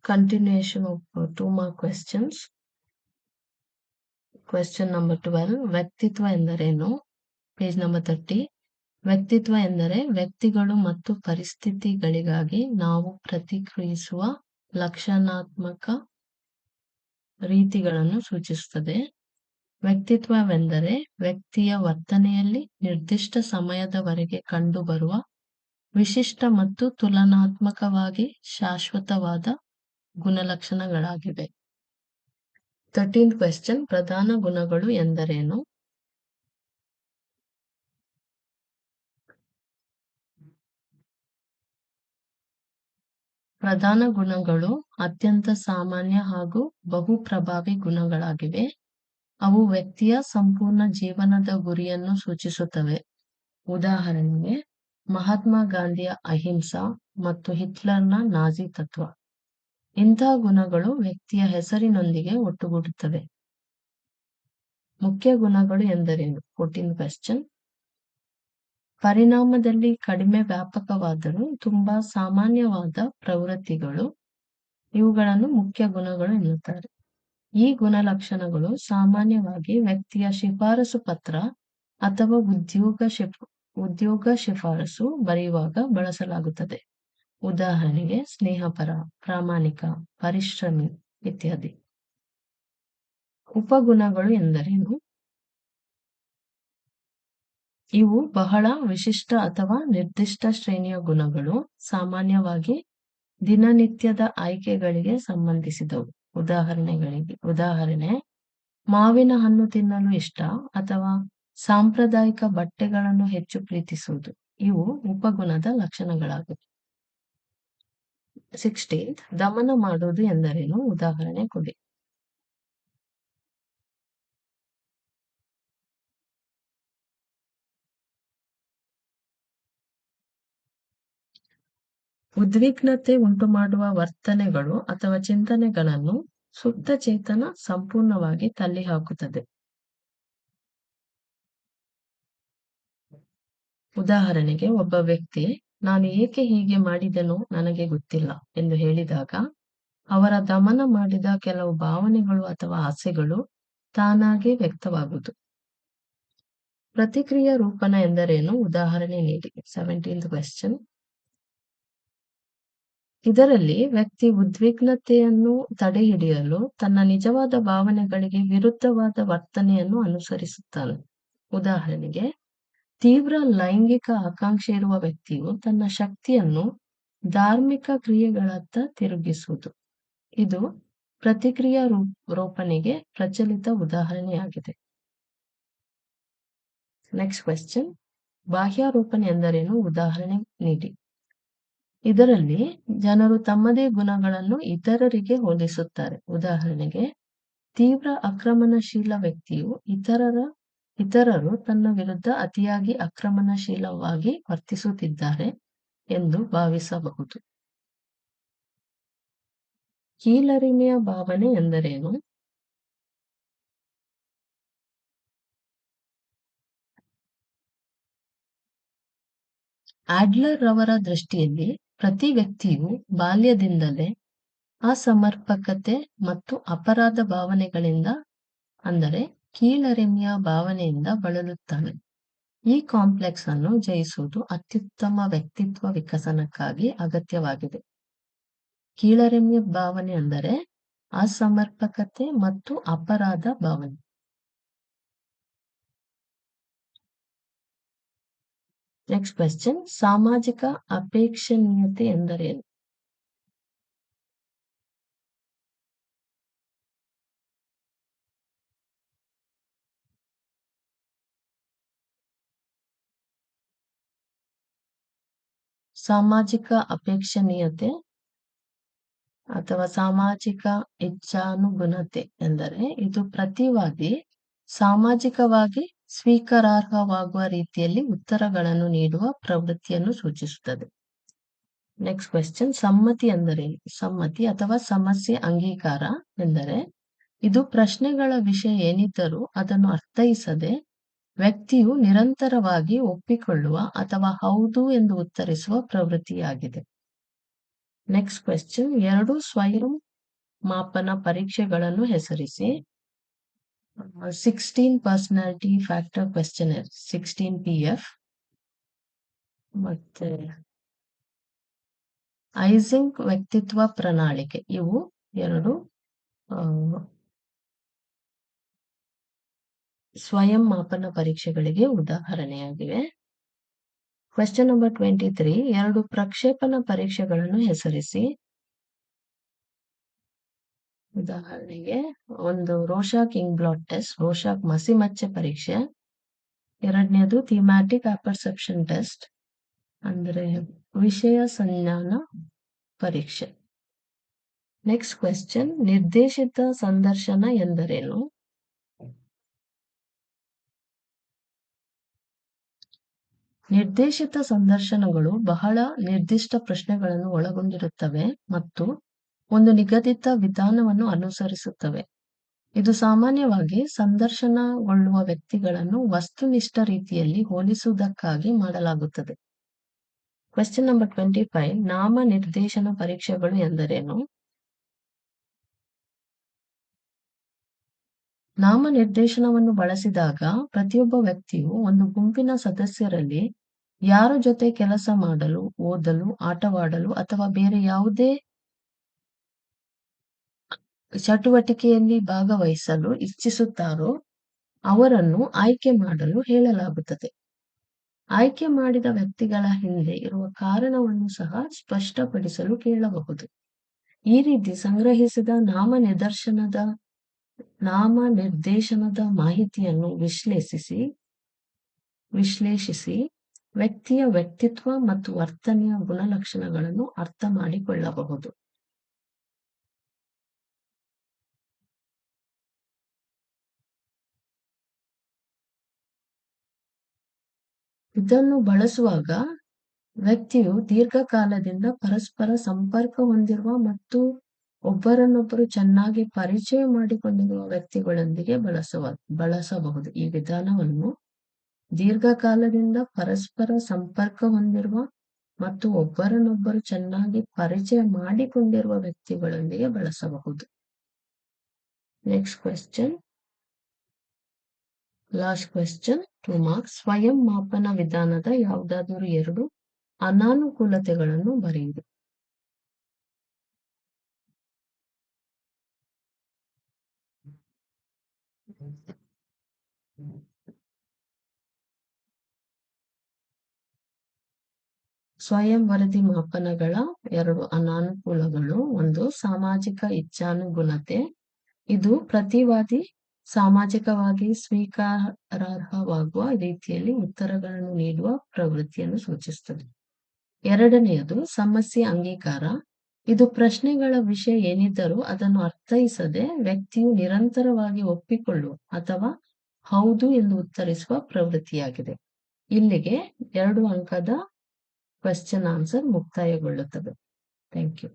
Continuation of 2 more questions. Question number 12. ವ್ಯಕ್ತಿತ್ವ ಎಂದರೇನು? Page number 30. ವ್ಯಕ್ತಿತ್ವ ಎಂದರೆ ವ್ಯಕ್ತಿಗಳು ಮತ್ತು ಪರಿಸ್ಥಿತಿಗಳಿಗಾಗಿ ನಾವು ಪ್ರತಿಕ್ರಿಯಿಸುವ ಲಕ್ಷಣಾತ್ಮಕ ರೀತಿಗಳನ್ನು ಸೂಚಿಸುತ್ತದೆ. ವ್ಯಕ್ತಿತ್ವವೆಂದರೆ ವ್ಯಕ್ತಿಯ ವರ್ತನೆಯಲ್ಲಿ ನಿರ್ದಿಷ್ಟ ಸಮಯದವರೆಗೆ ಕಂಡುಬರುವ ವಿಶಿಷ್ಟ ಮತ್ತು ತುಲನಾತ್ಮಕವಾಗಿ ಶಾಶ್ವತವಾದ ಗುಣಲಕ್ಷಣಗಳಾಗಿವೆ. 13th question. ಪ್ರಧಾನ ಗುಣಗಳು ಎಂದರೇನು? ಪ್ರಧಾನ ಗುಣಗಳು ಅತ್ಯಂತ ಸಾಮಾನ್ಯ ಹಾಗೂ ಬಹು ಪ್ರಭಾವಿ ಗುಣಗಳಾಗಿವೆ. ಅವು ವ್ಯಕ್ತಿಯ ಸಂಪೂರ್ಣ ಜೀವನದ ಗುರಿಯನ್ನು ಸೂಚಿಸುತ್ತವೆ. ಉದಾಹರಣೆಗೆ ಮಹಾತ್ಮ ಗಾಂಧಿಯ ಅಹಿಂಸಾ ಮತ್ತು ಹಿಟ್ಲರ್ನ ನಾಜಿ ತತ್ವ. ಇಂತಹ ಗುಣಗಳು ವ್ಯಕ್ತಿಯ ಹೆಸರಿನೊಂದಿಗೆ ಒಟ್ಟುಗೂಡುತ್ತವೆ. ಮುಖ್ಯ ಗುಣಗಳು ಎಂದರೇನು? 14th question. ಪರಿಣಾಮದಲ್ಲಿ ಕಡಿಮೆ ವ್ಯಾಪಕವಾದರೂ ತುಂಬಾ ಸಾಮಾನ್ಯವಾದ ಪ್ರವೃತ್ತಿಗಳು. ಇವುಗಳನ್ನು ಮುಖ್ಯ ಗುಣಗಳು ಎನ್ನುತ್ತಾರೆ. ಈ ಗುಣಲಕ್ಷಣಗಳು ಸಾಮಾನ್ಯವಾಗಿ ವ್ಯಕ್ತಿಯ ಶಿಫಾರಸು ಪತ್ರ ಅಥವಾ ಉದ್ಯೋಗ ಶಿಫಾರಸು ಬರೆಯುವಾಗ ಬಳಸಲಾಗುತ್ತದೆ. ಉದಾಹರಣೆಗೆ ಸ್ನೇಹಪರ, ಪ್ರಾಮಾಣಿಕ, ಪರಿಶ್ರಮಿ ಇತ್ಯಾದಿ. ಉಪಗುಣಗಳು ಎಂದರೇನು? ಇವು ಬಹಳ ವಿಶಿಷ್ಟ ಅಥವಾ ನಿರ್ದಿಷ್ಟ ಶ್ರೇಣಿಯ ಗುಣಗಳು, ಸಾಮಾನ್ಯವಾಗಿ ದಿನನಿತ್ಯದ ಆಯ್ಕೆಗಳಿಗೆ ಸಂಬಂಧಿಸಿದವು. ಉದಾಹರಣೆ ಮಾವಿನ ಹಣ್ಣು ತಿನ್ನಲು ಇಷ್ಟ ಅಥವಾ ಸಾಂಪ್ರದಾಯಿಕ ಬಟ್ಟೆಗಳನ್ನು ಹೆಚ್ಚು ಪ್ರೀತಿಸುವುದು. ಇವು ಉಪಗುಣದ ಲಕ್ಷಣಗಳಾಗಿವೆ. 16th. ದಮನ ಮಾಡುವುದು ಎಂದರೇನು? ಉದಾಹರಣೆ ಕೊಡಿ. ಉದ್ವಿಗ್ನತೆ ಉಂಟುಮಾಡುವ ವರ್ತನೆಗಳು ಅಥವಾ ಚಿಂತನೆಗಳನ್ನು ಸುಪ್ತ ಚೇತನ ಸಂಪೂರ್ಣವಾಗಿ ತಳ್ಳಿಹಾಕುತ್ತದೆ. ಉದಾಹರಣೆಗೆ ಒಬ್ಬ ವ್ಯಕ್ತಿ ನಾನು ಏಕೆ ಹೀಗೆ ಮಾಡಿದೆನೋ ನನಗೆ ಗೊತ್ತಿಲ್ಲ ಎಂದು ಹೇಳಿದಾಗ ಅವರ ದಮನ ಮಾಡಿದ ಕೆಲವು ಭಾವನೆಗಳು ಅಥವಾ ಆಸೆಗಳು ತಾನಾಗೆ ವ್ಯಕ್ತವಾಗುವುದು. ಪ್ರತಿಕ್ರಿಯಾ ರೂಪಣ ಎಂದರೇನು? ಉದಾಹರಣೆ ನೀಡಿ. 17th question. ಇದರಲ್ಲಿ ವ್ಯಕ್ತಿ ಉದ್ವಿಗ್ನತೆಯನ್ನು ತಡೆಹಿಡಿಯಲು ತನ್ನ ನಿಜವಾದ ಭಾವನೆಗಳಿಗೆ ವಿರುದ್ಧವಾದ ವರ್ತನೆಯನ್ನು ಅನುಸರಿಸುತ್ತಾನೆ. ಉದಾಹರಣೆಗೆ ತೀವ್ರ ಲೈಂಗಿಕ ಆಕಾಂಕ್ಷೆ ಇರುವ ವ್ಯಕ್ತಿಯು ತನ್ನ ಶಕ್ತಿಯನ್ನು ಧಾರ್ಮಿಕ ಕ್ರಿಯೆಗಳತ್ತ ತಿರುಗಿಸುವುದು. ಇದು ಪ್ರತಿಕ್ರಿಯಾ ರೂಪಣೆಗೆ ಪ್ರಚಲಿತ ಉದಾಹರಣೆಯಾಗಿದೆ. Next question. ಬಾಹ್ಯಾರೋಪಣೆ ಎಂದರೇನು? ಉದಾಹರಣೆ ನೀಡಿ. ಇದರಲ್ಲಿ ಜನರು ತಮ್ಮದೇ ಗುಣಗಳನ್ನು ಇತರರಿಗೆ ಹೋಲಿಸುತ್ತಾರೆ. ಉದಾಹರಣೆಗೆ ತೀವ್ರ ಆಕ್ರಮಣಶೀಲ ವ್ಯಕ್ತಿಯು ಇತರರು ತನ್ನ ವಿರುದ್ಧ ಅತಿಯಾಗಿ ಆಕ್ರಮಣಶೀಲವಾಗಿ ವರ್ತಿಸುತ್ತಿದ್ದಾರೆ ಎಂದು ಭಾವಿಸಬಹುದು. ಕೀಳರಿಮೆಯ ಭಾವನೆ ಎಂದರೇನು? ಆಡ್ಲರ್ ರವರ ದೃಷ್ಟಿಯಲ್ಲಿ ಪ್ರತಿ ವ್ಯಕ್ತಿಯು ಬಾಲ್ಯದಿಂದಲೇ ಅಸಮರ್ಪಕತೆ ಮತ್ತು ಅಪರಾಧ ಭಾವನೆಗಳಿಂದ, ಅಂದರೆ ಕೀಳರಿಮೆಯ ಭಾವನೆಯಿಂದ ಬಳಲುತ್ತಾನೆ. ಈ ಕಾಂಪ್ಲೆಕ್ಸ್ ಅನ್ನು ಜಯಿಸುವುದು ಅತ್ಯುತ್ತಮ ವ್ಯಕ್ತಿತ್ವ ವಿಕಸನಕ್ಕಾಗಿ ಅಗತ್ಯವಾಗಿದೆ. ಕೀಳರಿಮೆಯ ಭಾವನೆ ಅಂದರೆ ಅಸಮರ್ಪಕತೆ ಮತ್ತು ಅಪರಾಧ ಭಾವನೆ. Next question. ಸಾಮಾಜಿಕ ಅಪೇಕ್ಷಣೀಯತೆ ಎಂದರೇನು? ಸಾಮಾಜಿಕ ಅಪೇಕ್ಷಣೀಯತೆ ಅಥವಾ ಸಾಮಾಜಿಕ ಇಚ್ಛಾನುಗುಣತೆ ಎಂದರೆ ಇದು ಪ್ರತಿವಾದಿ ಸಾಮಾಜಿಕವಾಗಿ ಸ್ವೀಕಾರಾರ್ಹವಾಗುವ ರೀತಿಯಲ್ಲಿ ಉತ್ತರಗಳನ್ನು ನೀಡುವ ಪ್ರವೃತ್ತಿಯನ್ನು ಸೂಚಿಸುತ್ತದೆ. Next question. ಸಮ್ಮತಿ ಎಂದರೇನು? ಸಮ್ಮತಿ ಅಥವಾ ಸಮಸ್ಯೆ ಅಂಗೀಕಾರ ಎಂದರೆ ಇದು ಪ್ರಶ್ನೆಗಳ ವಿಷಯ ಏನಿದ್ದರೂ ಅದನ್ನು ಅರ್ಥೈಸದೆ ವ್ಯಕ್ತಿಯು ನಿರಂತರವಾಗಿ ಒಪ್ಪಿಕೊಳ್ಳುವ ಅಥವಾ ಹೌದು ಎಂದು ಉತ್ತರಿಸುವ ಪ್ರವೃತ್ತಿಯಾಗಿದೆ. ನೆಕ್ಸ್ಟ್ ಕ್ವೆಶ್ಚನ್, 2 ಸ್ವಯಂ ಮಾಪನ ಪರೀಕ್ಷೆಗಳನ್ನು ಹೆಸರಿಸಿ. 16 ಪರ್ಸನಾಲಿಟಿ ಫ್ಯಾಕ್ಟರ್ ಕ್ವೆಶ್ಚನರ್, 16 PF, ಮತ್ತೆ ಐಸಿಂಕ್ ವ್ಯಕ್ತಿತ್ವ ಪ್ರಣಾಳಿಕೆ. ಇವು 2 ಸ್ವಯಂ ಮಾಪನ ಪರೀಕ್ಷೆಗಳಿಗೆ ಉದಾಹರಣೆಯಾಗಿವೆ. ಕ್ವೆಶ್ಚನ್ ನಂಬರ್ 23, 2 ಪ್ರಕ್ಷೇಪಣ ಪರೀಕ್ಷೆಗಳನ್ನು ಹೆಸರಿಸಿ. ಉದಾಹರಣೆಗೆ, ಒಂದು ರೋಷಾಕ್ ಇಂಕ್ ಬ್ಲಾಟ್ ಟೆಸ್ಟ್, ರೋಷಾಕ್ ಮಸಿಮಚ್ಚೆ ಪರೀಕ್ಷೆ. ಎರಡನೇದು ಥೀಮ್ಯಾಟಿಕ್ ಅಪರ್ಸೆಪ್ಷನ್ ಟೆಸ್ಟ್, ಅಂದ್ರೆ ವಿಷಯ ಸಂಜ್ಞಾನ ಪರೀಕ್ಷೆ. ನೆಕ್ಸ್ಟ್ ಕ್ವೆಶ್ಚನ್, ನಿರ್ದೇಶಿತ ಸಂದರ್ಶನ ಎಂದರೇನು? ನಿರ್ದೇಶಿತ ಸಂದರ್ಶನಗಳು ಬಹಳ ನಿರ್ದಿಷ್ಟ ಪ್ರಶ್ನೆಗಳನ್ನು ಒಳಗೊಂಡಿರುತ್ತವೆ ಮತ್ತು ಒಂದು ನಿಗದಿತ ವಿಧಾನವನ್ನು ಅನುಸರಿಸುತ್ತವೆ. ಇದು ಸಾಮಾನ್ಯವಾಗಿ ಸಂದರ್ಶನಗೊಳ್ಳುವ ವ್ಯಕ್ತಿಗಳನ್ನು ವಸ್ತುನಿಷ್ಠ ರೀತಿಯಲ್ಲಿ ಹೋಲಿಸುವುದಕ್ಕಾಗಿ ಮಾಡಲಾಗುತ್ತದೆ. ಕ್ವೆಶ್ಚನ್ ನಂಬರ್ 25, ನಾಮ ನಿರ್ದೇಶನ ಪರೀಕ್ಷೆಗಳು ಎಂದರೇನು? ನಾಮ ನಿರ್ದೇಶನವನ್ನು ಬಳಸಿದಾಗ ಪ್ರತಿಯೊಬ್ಬ ವ್ಯಕ್ತಿಯು ಒಂದು ಗುಂಪಿನ ಸದಸ್ಯರಲ್ಲಿ ಯಾರ ಜೊತೆ ಕೆಲಸ ಮಾಡಲು, ಓದಲು, ಆಟವಾಡಲು ಅಥವಾ ಬೇರೆ ಯಾವುದೇ ಚಟುವಟಿಕೆಯಲ್ಲಿ ಭಾಗವಹಿಸಲು ಇಚ್ಛಿಸುತ್ತಾರೋ ಅವರನ್ನು ಆಯ್ಕೆ ಮಾಡಲು ಹೇಳಲಾಗುತ್ತದೆ. ಆಯ್ಕೆ ಮಾಡಿದ ವ್ಯಕ್ತಿಗಳ ಹಿಂದೆ ಇರುವ ಕಾರಣವನ್ನು ಸಹ ಸ್ಪಷ್ಟಪಡಿಸಲು ಕೇಳಬಹುದು. ಈ ರೀತಿ ಸಂಗ್ರಹಿಸಿದ ನಾಮ ನಿರ್ದೇಶನದ ಮಾಹಿತಿಯನ್ನು ವಿಶ್ಲೇಷಿಸಿ ವ್ಯಕ್ತಿಯ ವ್ಯಕ್ತಿತ್ವ ಮತ್ತು ವರ್ತನೆಯ ಗುಣಲಕ್ಷಣಗಳನ್ನು ಅರ್ಥ ಮಾಡಿಕೊಳ್ಳಬಹುದು. ಇದನ್ನು ಬಳಸುವಾಗ ವ್ಯಕ್ತಿಯು ದೀರ್ಘಕಾಲದಿಂದ ಪರಸ್ಪರ ಸಂಪರ್ಕ ಹೊಂದಿರುವ ಮತ್ತು ಒಬ್ಬರನ್ನೊಬ್ಬರು ಚೆನ್ನಾಗಿ ಪರಿಚಯ ಮಾಡಿಕೊಂಡಿರುವ ವ್ಯಕ್ತಿಗಳೊಂದಿಗೆ ಬಳಸಬಹುದು. ಈ ವಿಧಾನವನ್ನು ದೀರ್ಘಕಾಲದಿಂದ ಪರಸ್ಪರ ಸಂಪರ್ಕ ಹೊಂದಿರುವ ಮತ್ತು ಒಬ್ಬರನ್ನೊಬ್ಬರು ಚೆನ್ನಾಗಿ ಪರಿಚಯ ಮಾಡಿಕೊಂಡಿರುವ ವ್ಯಕ್ತಿಗಳೊಂದಿಗೆ ಬಳಸಬಹುದು. Next question, last question, 2 marks. ಸ್ವಯಂ ಮಾಪನ ವಿಧಾನದ ಯಾವುದಾದರೂ 2 ಅನಾನುಕೂಲತೆಗಳನ್ನು ಬರೆಯಿರಿ. ಸ್ವಯಂ ವರದಿ ಮಾಪನಗಳ 2 ಅನಾನುಕೂಲಗಳು. 1, ಸಾಮಾಜಿಕ ಇಚ್ಛಾನುಗುಣತೆ. ಇದು ಪ್ರತಿವಾದಿ ಸಾಮಾಜಿಕವಾಗಿ ಸ್ವೀಕಾರಾರ್ಹವಾಗುವ ರೀತಿಯಲ್ಲಿ ಉತ್ತರಗಳನ್ನು ನೀಡುವ ಪ್ರವೃತ್ತಿಯನ್ನು ಸೂಚಿಸುತ್ತದೆ. ಎರಡನೆಯದು ಸಮಸ್ಯೆ ಅಂಗೀಕಾರ. ಇದು ಪ್ರಶ್ನೆಗಳ ವಿಷಯ ಏನಿದ್ದರೂ ಅದನ್ನು ಅರ್ಥೈಸದೆ ವ್ಯಕ್ತಿಯು ನಿರಂತರವಾಗಿ ಒಪ್ಪಿಕೊಳ್ಳುವ ಅಥವಾ ಹೌದು ಎಂದು ಉತ್ತರಿಸುವ ಪ್ರವೃತ್ತಿಯಾಗಿದೆ. ಇಲ್ಲಿಗೆ 2 ಅಂಕದ ಕ್ವೆಶ್ಚನ್ ಆನ್ಸರ್ ಮುಕ್ತಾಯಗೊಳ್ಳುತ್ತದೆ. Thank you.